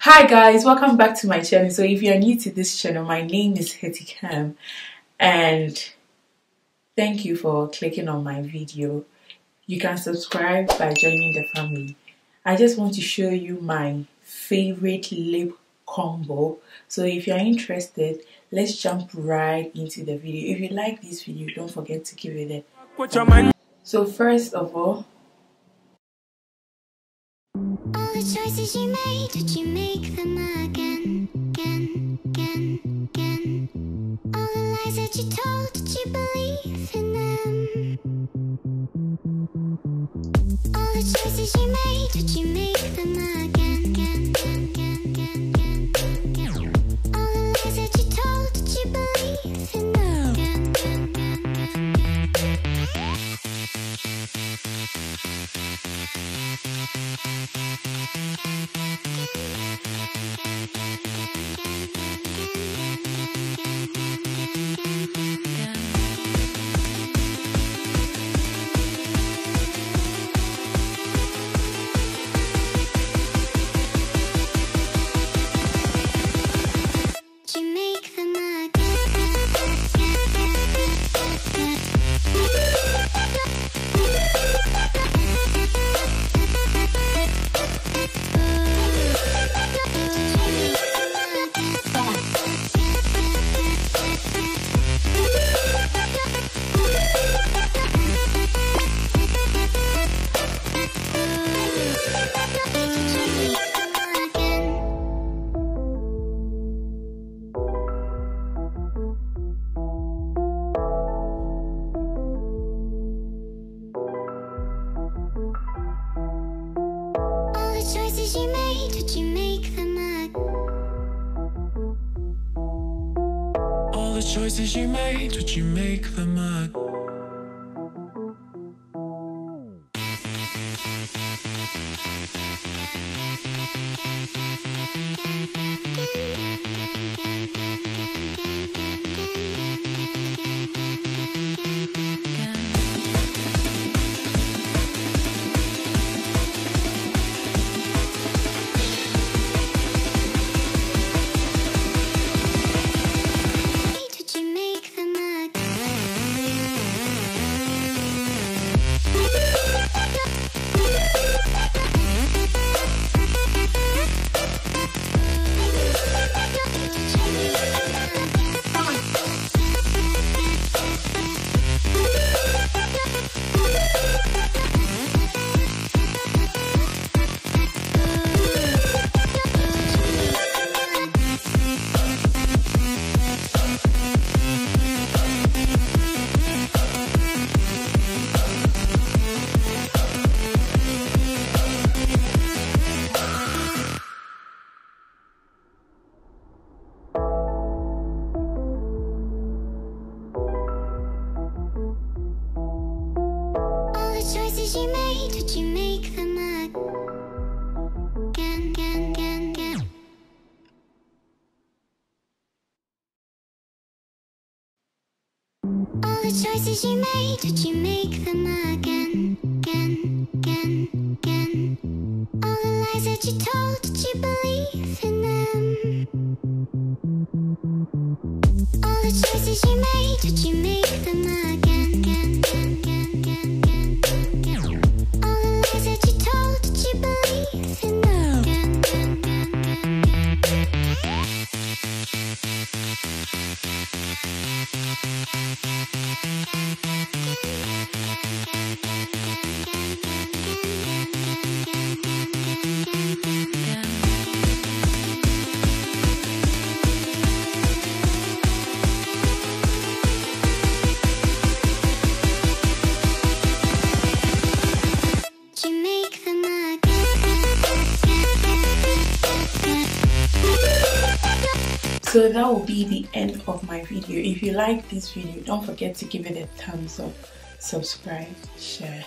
Hi guys, welcome back to my channel. So if you are new to this channel, my name is Hertty and thank you for clicking on my video. You can subscribe by joining the family. I just want to show you my favorite lip combo. So if you're interested, let's jump right into the video. If you like this video, don't forget to give it a thumbs up. So first of all the choices you made, did you make them again? All the lies that you told, did you believe in them? All the choices you made, did you make them again? All the lies that you told, did you believe in them? Choices you made, did you make them again? All the choices you made, did you make them again? Choices you made, did you make them again? All the choices you made, did you make them again? All the lies that you told, did you believe in them? All the choices you made, did you make them again? All the lies that you told, did you believe in them? So that will be the end of my video. If you like this video, don't forget to give it a thumbs up, subscribe, share.